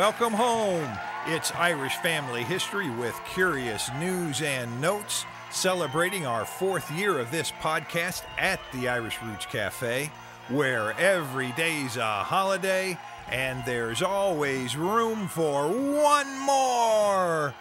welcome home. It's Irish Family History with curious news and notes, celebrating our 4th year of this podcast at the Irish Roots Cafe, where every day's a holiday and there's always room for one more.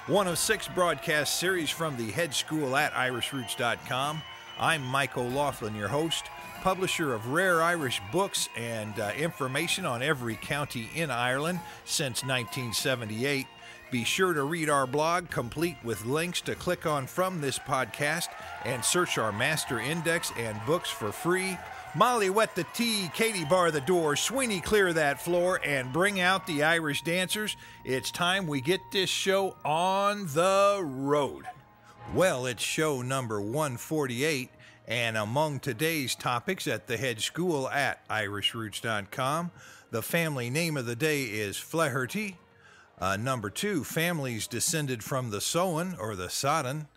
One of 6 broadcast series from the head school at irishroots.com. I'm Mike OLaughlin, your host, publisher of rare Irish books and information on every county in Ireland since 1978. Be sure to read our blog, complete with links to click on from this podcast, and search our master index and books for free. Molly, wet the tea. Katie, bar the door. Sweeney, clear that floor and bring out the Irish dancers. It's time we get this show on the road. Well, it's show number 148. And among today's topics at the head school at irishroots.com, the family name of the day is Flaherty. Number 2, families descended from the Sodhan or the Sodhan.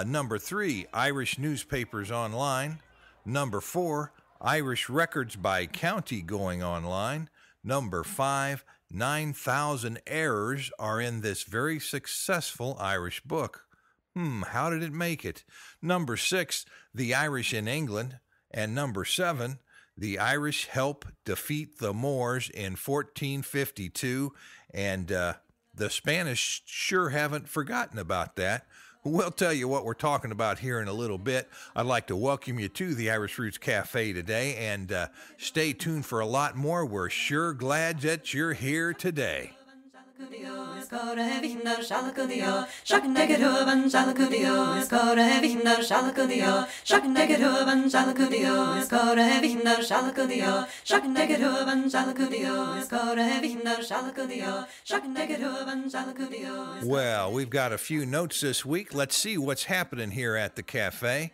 Number 3, Irish newspapers online. Number 4, Irish records by county going online. Number 5, 9,000 errors are in this very successful Irish book. How did it make it? Number 6, the Irish in England. And number 7, the Irish help defeat the Moors in 1452. And the Spanish sure haven't forgotten about that. We'll tell you what we're talking about here in a little bit. I'd like to welcome you to the Irish Roots Cafe today, and stay tuned for a lot more. We're sure glad that you're here today. Well, we've got a few notes this week. Let's see what's happening here at the cafe.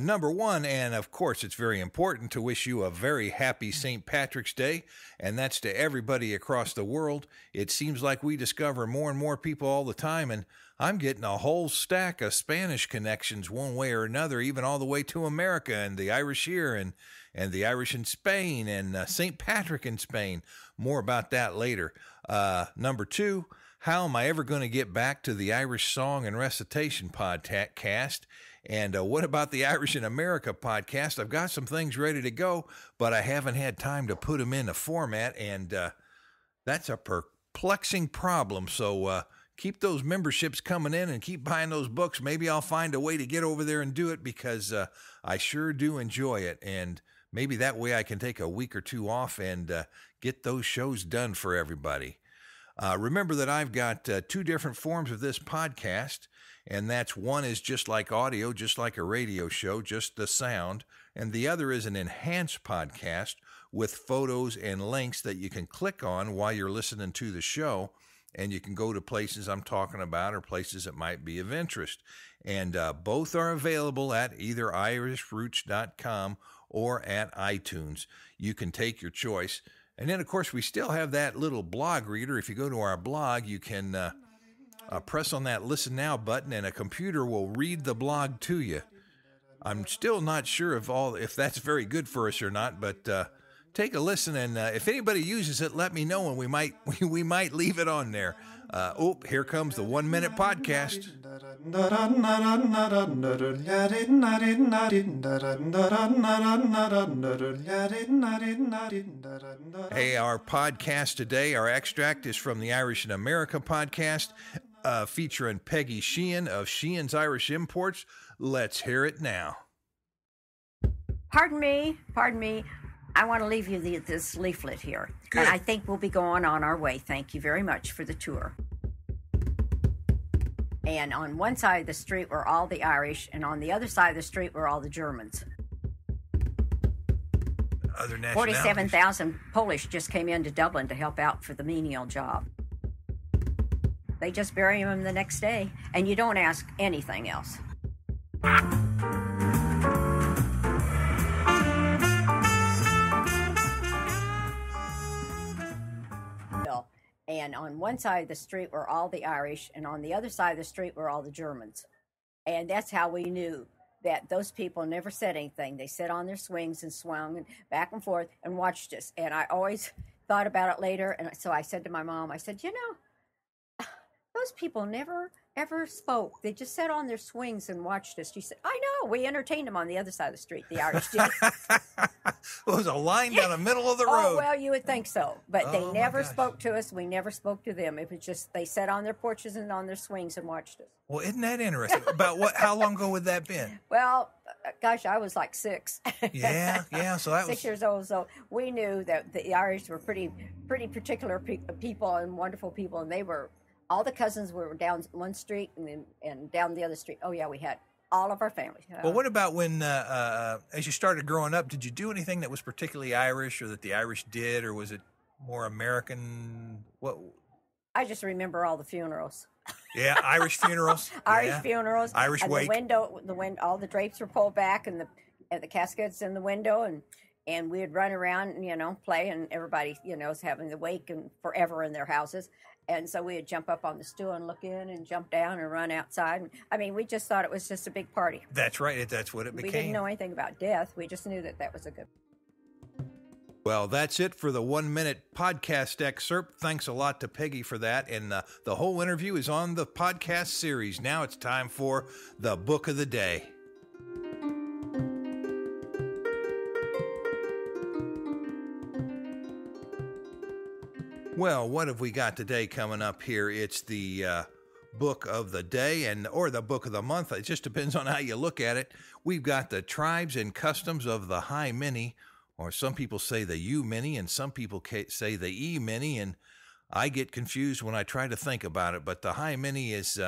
Number 1, and of course it's very important to wish you a very happy St. Patrick's Day, and that's to everybody across the world. It seems like we discover more and more people all the time, and I'm getting a whole stack of Spanish connections one way or another, even all the way to America, and the Irish here, and the Irish in Spain, and St. Patrick in Spain. More about that later. Number 2, how am I ever going to get back to the Irish Song and Recitation podcast? And what about the Irish in America podcast? I've got some things ready to go, but I haven't had time to put them in a format, and that's a perplexing problem. So keep those memberships coming in and keep buying those books. Maybe I'll find a way to get over there and do it, because I sure do enjoy it. And maybe that way I can take a week or 2 off and get those shows done for everybody. Remember that I've got 2 different forms of this podcast. And that's one is just like audio, just like a radio show, just the sound. And the other is an enhanced podcast with photos and links that you can click on while you're listening to the show. And you can go to places I'm talking about or places that might be of interest. And both are available at either irishroots.com or at iTunes. You can take your choice. And then, of course, we still have that little blog reader. If you go to our blog, you can press on that Listen Now button, and a computer will read the blog to you. I'm still not sure if that's very good for us or not, but take a listen, and if anybody uses it, let me know, and we might leave it on there. Here comes the 1-minute podcast. Hey, our podcast today, our extract is from the Irish in America podcast, featuring Peggy Sheehan of Sheehan's Irish Imports. Let's hear it now. Pardon me. I want to leave you this leaflet here. Good. And I think we'll be going on our way. Thank you very much for the tour. And on one side of the street were all the Irish, and on the other side of the street were all the Germans. Other nationalities. 47,000 Polish just came into Dublin to help out for the menial job. They just bury them the next day, and you don't ask anything else. And on one side of the street were all the Irish, and on the other side of the street were all the Germans. And that's how we knew that those people never said anything. They sat on their swings and swung back and forth and watched us. And I always thought about it later, and so I said to my mom, I said, those people never ever spoke. They just sat on their swings and watched us. She said, I know. We entertained them on the other side of the street. The Irish did. It was a line down the middle of the road. Oh, well, you would think so. But they never spoke to us. We never spoke to them. It was just they sat on their porches and on their swings and watched us. Well, isn't that interesting? How long ago would that been? Well, gosh, I was like 6. Yeah. So that 6 years old. So we knew that the Irish were pretty particular people and wonderful people, and they were. All the cousins were down one street and down the other street. Oh, yeah, we had all of our families. Well, what about when, as you started growing up, did you do anything that was particularly Irish or that the Irish did, or was it more American? What? I just remember all the funerals. Yeah, Irish funerals. Funerals. Irish and wake. All the drapes were pulled back and the caskets in the window, and we'd run around, play, and everybody, was having the wake and forever in their houses. And so we'd jump up on the stool and look in and jump down and run outside. I mean, we just thought it was just a big party. That's right. That's what it became. We didn't know anything about death. We just knew that was a good. Well, that's it for the 1-minute podcast excerpt. Thanks a lot to Peggy for that. And the whole interview is on the podcast series. Now it's time for the book of the day. Well, what have we got today coming up here? It's the book of the day or the book of the month. It just depends on how you look at it. We've got the tribes and customs of the High Mini, or some people say the U Mini, and some people say the E Mini, and I get confused when I try to think about it. But the High Mini is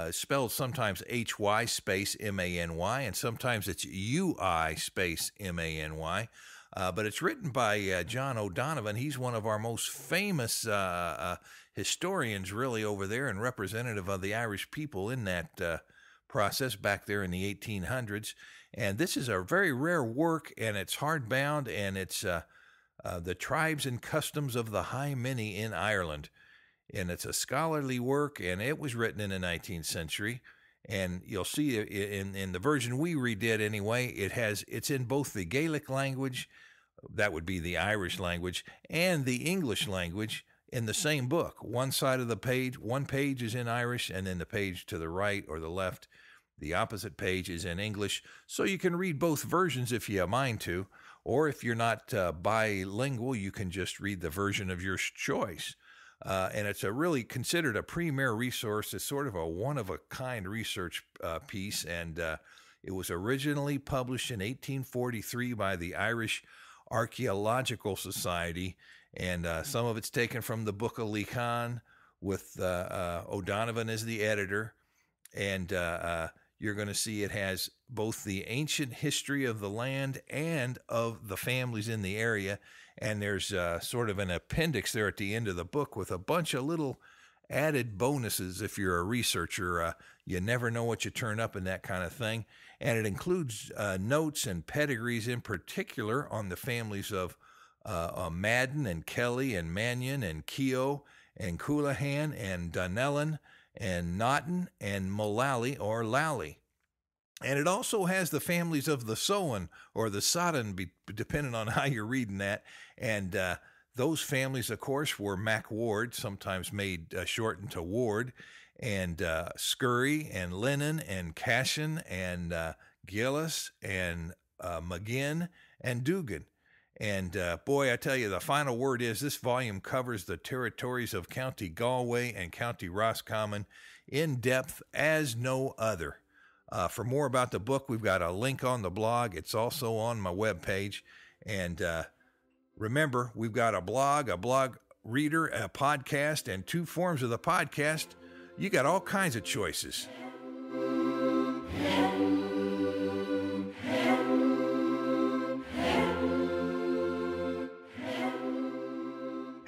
spelled sometimes HY space MANY, and sometimes it's UI space MANY. But it's written by John O'Donovan. He's one of our most famous historians, really, over there, and representative of the Irish people in that process back there in the 1800s. And this is a very rare work, and it's hardbound, and it's The Tribes and Customs of the High Mini in Ireland. And it's a scholarly work, and it was written in the 19th century. And you'll see in the version we redid anyway, it's in both the Gaelic language, that would be the Irish language, and the English language in the same book. One side of the page, one page is in Irish, and then the page to the right or the left, the opposite page is in English. So you can read both versions if you have mind to, or if you're not bilingual, you can just read the version of your choice. And it's really considered a premier resource. It's sort of a one-of-a-kind research piece, and it was originally published in 1843 by the Irish Archaeological Society, and some of it's taken from the Book of Lecan with O'Donovan as the editor, and you're going to see it has both the ancient history of the land and of the families in the area, and there's sort of an appendix there at the end of the book with a bunch of little added bonuses if you're a researcher. You never know what you turn up in that kind of thing. And it includes notes and pedigrees in particular on the families of Madden and Kelly and Mannion and Keogh and Coulahan and Donnellan and Naughton and Mullally or Lally. And it also has the families of the Sodhan or the Sodhan, depending on how you're reading that. And those families, of course, were Mac Ward, sometimes made shortened to Ward, and Scurry and Lennon and Cashin and Gillis and McGinn and Dugan. And boy, I tell you, the final word is this volume covers the territories of County Galway and County Roscommon in depth as no other. For more about the book, we've got a link on the blog. It's also on my webpage. And remember, we've got a blog reader, a podcast, and 2 forms of the podcast. You got all kinds of choices.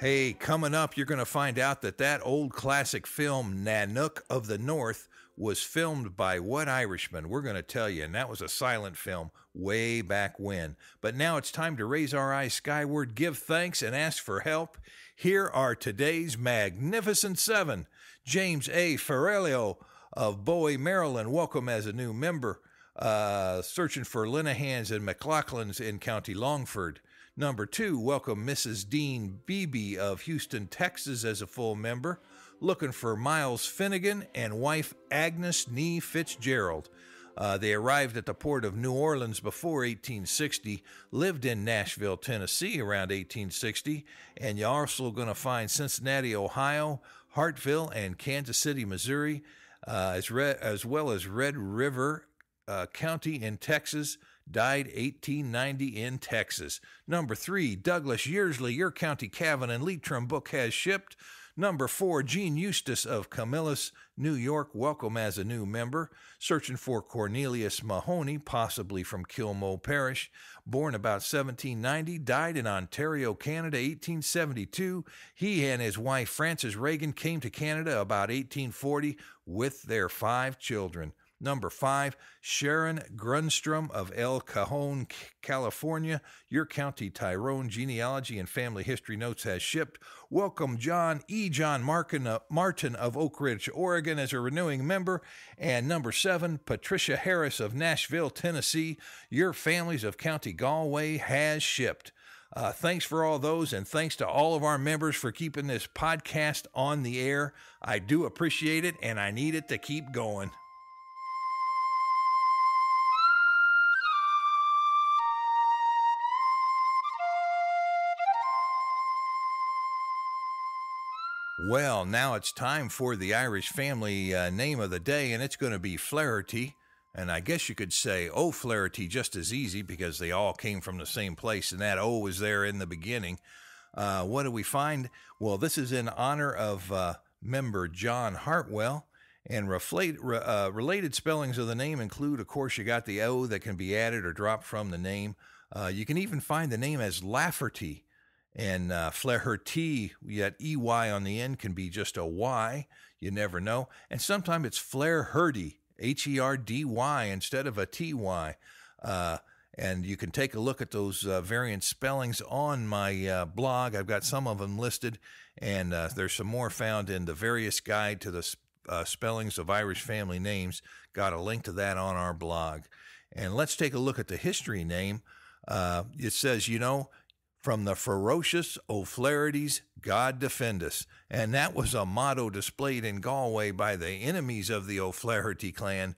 Hey, coming up, you're going to find out that old classic film, Nanook of the North, was filmed by what Irishman? We're going to tell you, and that was a silent film way back when. But now it's time to raise our eyes skyward, give thanks, and ask for help. Here are today's Magnificent 7. James A. Ferrelio of Bowie, Maryland, welcome as a new member. Searching for Linahans and McLaughlins in County Longford. Number 2, welcome Mrs. Dean Beebe of Houston, Texas as a full member. Looking for Miles Finnegan and wife Agnes Nee Fitzgerald. They arrived at the port of New Orleans before 1860, lived in Nashville, Tennessee around 1860, and you're also going to find Cincinnati, Ohio, Hartville, and Kansas City, Missouri, as well as Red River County in Texas. Died 1890 in Texas. Number 3, Douglas Yearsley, your County Cavan and Leitrim book has shipped. Number 4, Gene Eustace of Camillus, New York, welcome as a new member. Searching for Cornelius Mahoney, possibly from Kilmo Parish. Born about 1790, died in Ontario, Canada, 1872. He and his wife, Frances Reagan, came to Canada about 1840 with their 5 children. Number 5, Sharon Grunstrom of El Cajon, California. Your County Tyrone Genealogy and Family History Notes has shipped. Welcome John Martin of Oak Ridge, Oregon as a renewing member. And number 7, Patricia Harris of Nashville, Tennessee. Your Families of County Galway has shipped. Thanks for all those, and thanks to all of our members for keeping this podcast on the air. I do appreciate it, and I need it to keep going. Well, now it's time for the Irish family name of the day, and it's going to be Flaherty. And I guess you could say O'Flaherty just as easy because they all came from the same place, and that O was there in the beginning. What do we find? Well, this is in honor of member John Hartwell, and related spellings of the name include, of course, you got the O that can be added or dropped from the name. You can even find the name as Lafferty. And Flaherty, yet EY on the end can be just a Y. You never know. And sometimes it's Flaherty, Herdy, instead of a TY. And you can take a look at those variant spellings on my blog. I've got some of them listed, and there's some more found in the various guide to the spellings of Irish family names. Got a link to that on our blog. And let's take a look at the history name. It says, from the ferocious O'Flahertys, God defend us. And that was a motto displayed in Galway by the enemies of the O'Flaherty clan,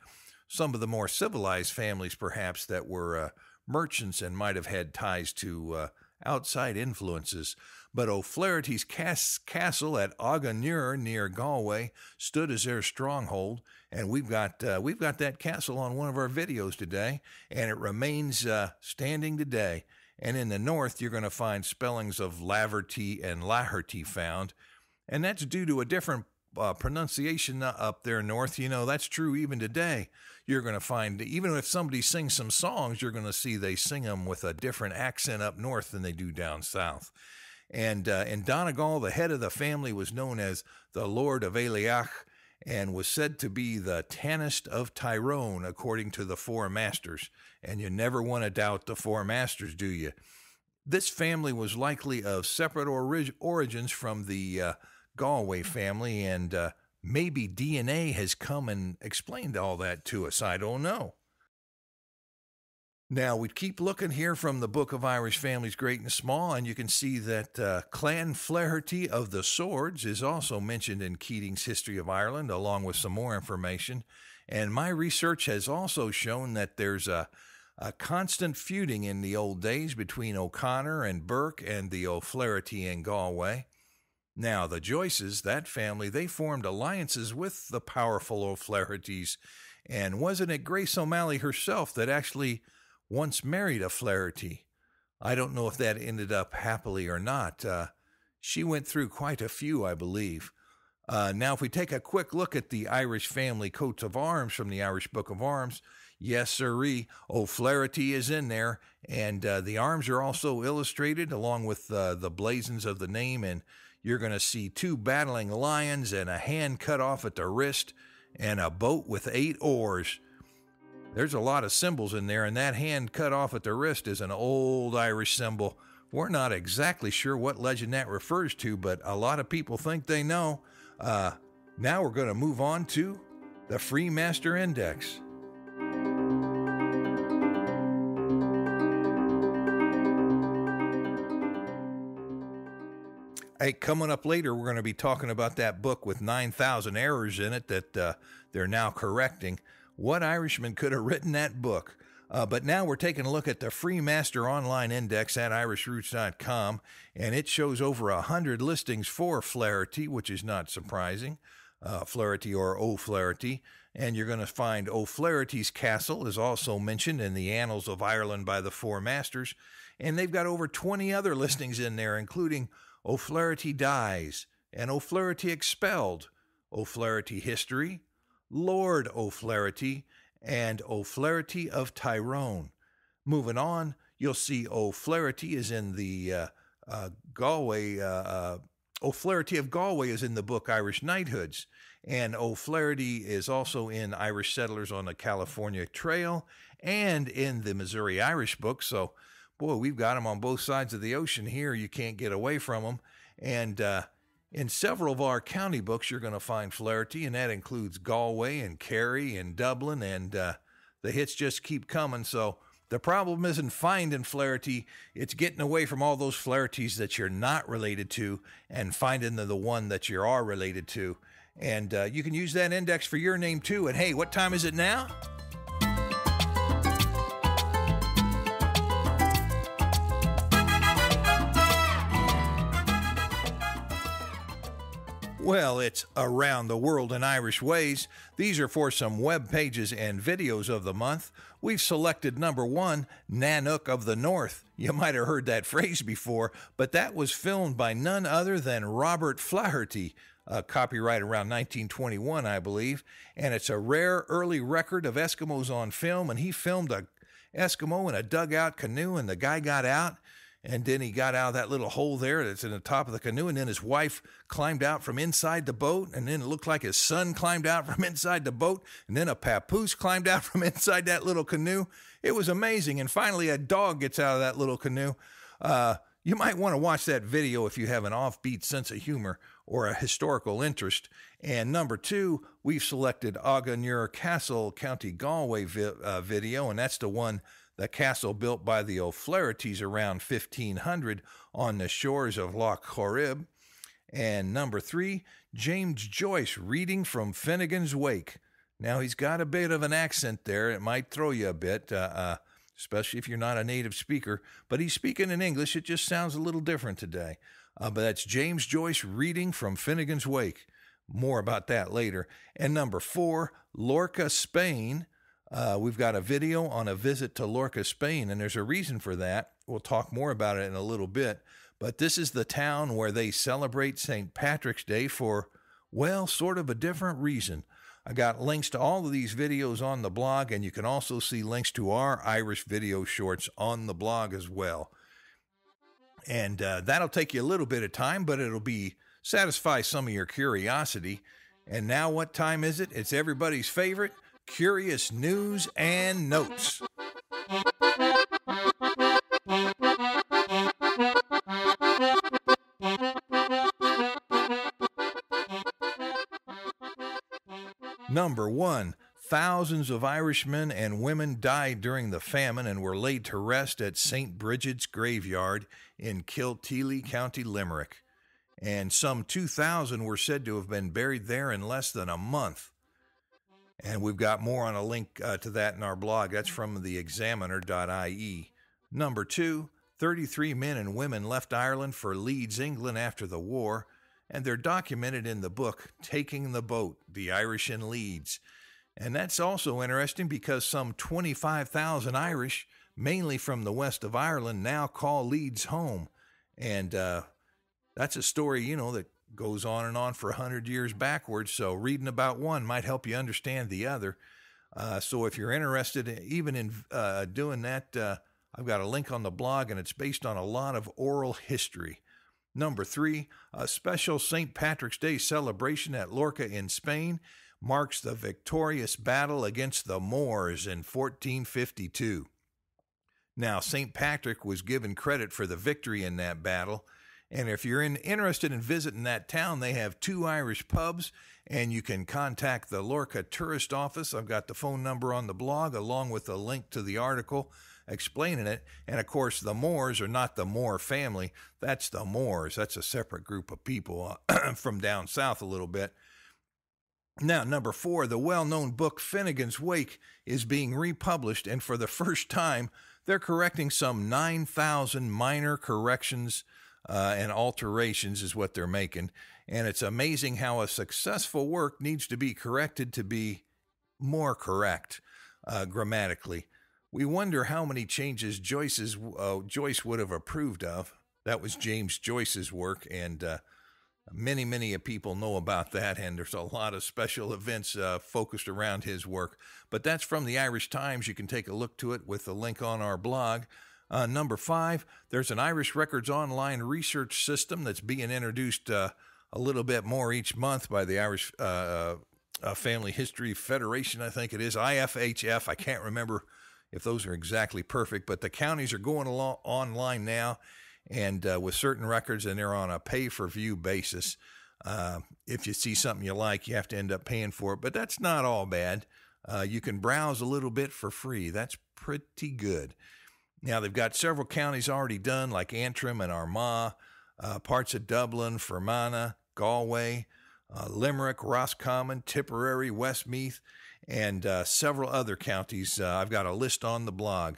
some of the more civilized families perhaps that were merchants and might have had ties to outside influences. But O'Flaherty's castle at Auganure near Galway stood as their stronghold, and we've got that castle on one of our videos today, and it remains standing today. And in the north, you're going to find spellings of Laverty and Laherty found. And that's due to a different pronunciation up there north. That's true even today. You're going to find, even if somebody sings some songs, you're going to see they sing them with a different accent up north than they do down south. And in Donegal, the head of the family was known as the Lord of Aileach, and was said to be the Tanist of Tyrone, according to the Four Masters. And you never want to doubt the Four Masters, do you? This family was likely of separate origins from the Galway family, and maybe DNA has come and explained all that to us. I don't know. Now, we keep looking here from the Book of Irish Families, Great and Small, and you can see that Clan Flaherty of the Swords is also mentioned in Keating's History of Ireland, along with some more information. And my research has also shown that there's a constant feuding in the old days between O'Connor and Burke and the O'Flaherty in Galway. Now, the Joyces, that family, they formed alliances with the powerful O'Flahertys, and wasn't it Grace O'Malley herself that actually once married a Flaherty? I don't know if that ended up happily or not. She went through quite a few, I believe. Now, if we take a quick look at the Irish family coats of arms from the Irish Book of Arms, yes, sirree, O'Flaherty is in there, and the arms are also illustrated along with the blazons of the name, and you're going to see 2 battling lions and a hand cut off at the wrist and a boat with 8 oars. There's a lot of symbols in there, and that hand cut off at the wrist is an old Irish symbol. We're not exactly sure what legend that refers to, but a lot of people think they know. Now we're going to move on to the Freemaster Index. Hey, coming up later, we're going to be talking about that book with 9,000 errors in it that they're now correcting. What Irishman could have written that book? But now we're taking a look at the Free Master Online Index at IrishRoots.com, and it shows over 100 listings for Flaherty, which is not surprising. Flaherty or O'Flaherty. And you're going to find O'Flaherty's castle is also mentioned in the Annals of Ireland by the Four Masters. And they've got over 20 other listings in there, including O'Flaherty Dies and O'Flaherty Expelled, O'Flaherty History, Lord O'Flaherty, and O'Flaherty of Tyrone. Moving on, you'll see O'Flaherty is in the Galway. O'Flaherty of Galway is in the book Irish Knighthoods, and O'Flaherty is also in Irish Settlers on the California Trail and in the Missouri Irish book. So, boy, we've got them on both sides of the ocean here. You can't get away from them. And in several of our county books, you're going to find Flaherty, and that includes Galway and Kerry and Dublin, and the hits just keep coming. So the problem isn't finding Flaherty, it's getting away from all those Flahertys that you're not related to and finding the one that you are related to. And you can use that index for your name too. And hey, what time is it now? Well, it's Around the World in Irish Ways. These are for some web pages and videos of the month. We've selected number 1, Nanook of the North. You might have heard that phrase before, but that was filmed by none other than Robert Flaherty, copyright around 1921, I believe. And it's a rare early record of Eskimos on film, and he filmed a Eskimo in a dugout canoe, and the guy got out. And then he got out of that little hole there that's in the top of the canoe, and then his wife climbed out from inside the boat, and then it looked like his son climbed out from inside the boat, and then a papoose climbed out from inside that little canoe. It was amazing, and finally a dog gets out of that little canoe. You might want to watch that video if you have an offbeat sense of humor or a historical interest. And number 2, we've selected Aughanure Castle, County Galway video, and that's the castle built by the O'Flahertys around 1500 on the shores of Loch Corrib. And number 3, James Joyce reading from Finnegan's Wake. Now, he's got a bit of an accent there. It might throw you a bit, especially if you're not a native speaker. But he's speaking in English. It just sounds a little different today. But that's James Joyce reading from Finnegan's Wake. More about that later. And number 4, Lorca, Spain. We've got a video on a visit to Lorca, Spain, and there's a reason for that. We'll talk more about it in a little bit. But this is the town where they celebrate St. Patrick's Day for, well, sort of a different reason. I got links to all of these videos on the blog, and you can also see links to our Irish video shorts on the blog as well. And that'll take you a little bit of time, but it'll satisfy some of your curiosity. And now what time is it? It's everybody's favorite, Curious News and Notes. Number 1, thousands of Irishmen and women died during the famine and were laid to rest at St. Bridget's graveyard in Kilteely, County Limerick. And some 2,000 were said to have been buried there in less than a month. And we've got more on a link to that in our blog. That's from theexaminer.ie. Number 2, 33 men and women left Ireland for Leeds, England after the war, and they're documented in the book Taking the Boat, The Irish in Leeds. And that's also interesting because some 25,000 Irish, mainly from the west of Ireland, now call Leeds home. And that's a story, that goes on for 100 years backwards, so reading about one might help you understand the other. So if you're interested even in doing that, I've got a link on the blog, and it's based on a lot of oral history. Number 3, a special St. Patrick's Day celebration at Lorca in Spain marks the victorious battle against the Moors in 1452. Now, St. Patrick was given credit for the victory in that battle, And if you're interested in visiting that town, they have 2 Irish pubs, and you can contact the Lorca Tourist Office. I've got the phone number on the blog, along with a link to the article explaining it. And, of course, the Moores are not the Moore family. That's the Moores. That's a separate group of people from down south a little bit. Now, number 4, the well-known book Finnegan's Wake is being republished, and for the first time, they're correcting some 9,000 minor corrections and alterations is what they're making. And it's amazing how a successful work needs to be corrected to be more correct grammatically. We wonder how many changes Joyce would have approved of. That was James Joyce's work, and many people know about that, and there's a lot of special events focused around his work. But that's from the Irish Times. You can take a look to it with the link on our blog. Number 5, there's an Irish Records Online research system that's being introduced a little bit more each month by the Irish Family History Federation, I think it is, IFHF. I can't remember if those are exactly perfect, but the counties are going online now, and with certain records, and they're on a pay-for-view basis. If you see something you like, you have to end up paying for it, but that's not all bad. You can browse a little bit for free. That's pretty good. Now, they've got several counties already done, like Antrim and Armagh, parts of Dublin, Fermanagh, Galway, Limerick, Roscommon, Tipperary, Westmeath, and several other counties. I've got a list on the blog.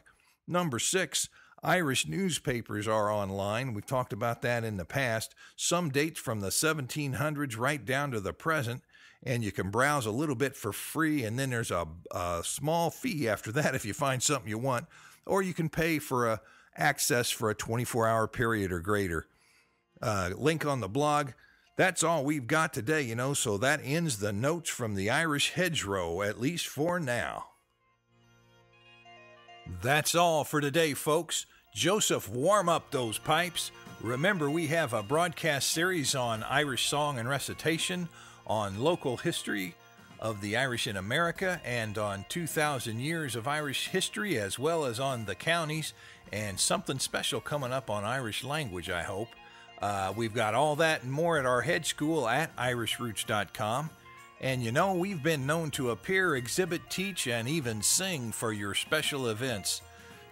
Number 6, Irish newspapers are online. We've talked about that in the past. Some dates from the 1700s right down to the present, and you can browse a little bit for free, and then there's a small fee after that if you find something you want, or you can pay for access for a 24-hour period or greater. Link on the blog. That's all we've got today, so that ends the notes from the Irish hedgerow, at least for now. That's all for today, folks. Joseph, warm up those pipes. Remember, we have a broadcast series on Irish song and recitation, on local history of the Irish in America, and on 2,000 years of Irish history, as well as on the counties, and something special coming up on Irish language, I hope. We've got all that and more at our head school at irishroots.com. And we've been known to appear, exhibit, teach, and even sing for your special events.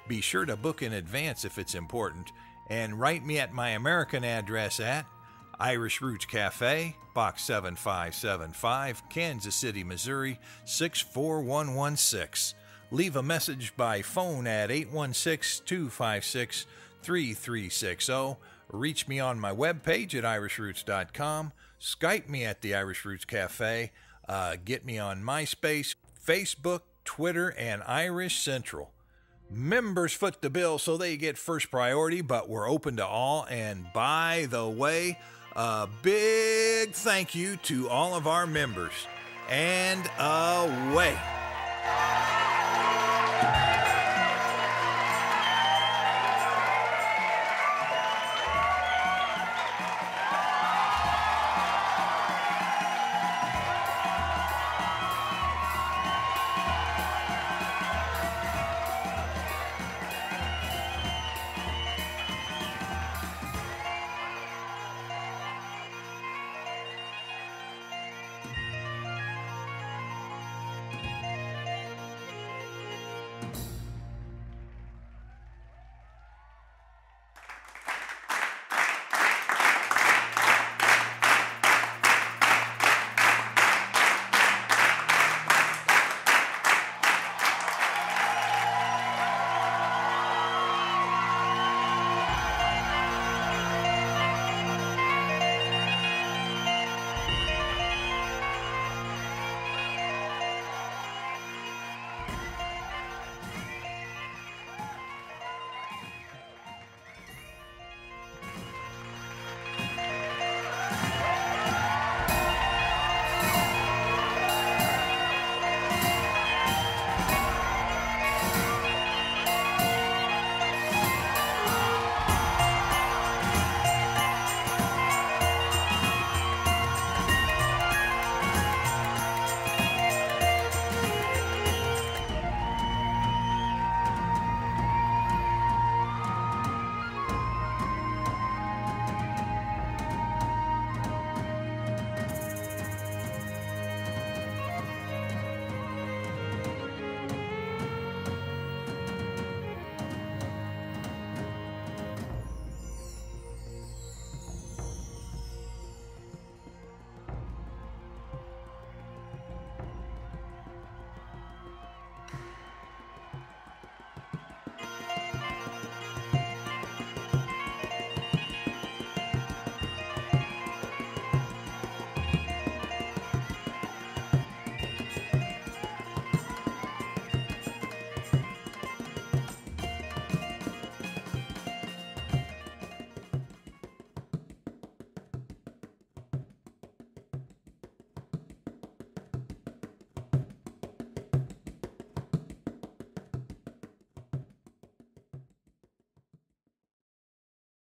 Be sure to book in advance if it's important, and write me at my American address at Irish Roots Cafe, Box 7575, Kansas City, Missouri, 64116. Leave a message by phone at 816-256-3360. Reach me on my webpage at irishroots.com. Skype me at the Irish Roots Cafe. Get me on MySpace, Facebook, Twitter, and Irish Central. Members foot the bill, so they get first priority, but we're open to all. And by the way, a big thank you to all of our members. And away.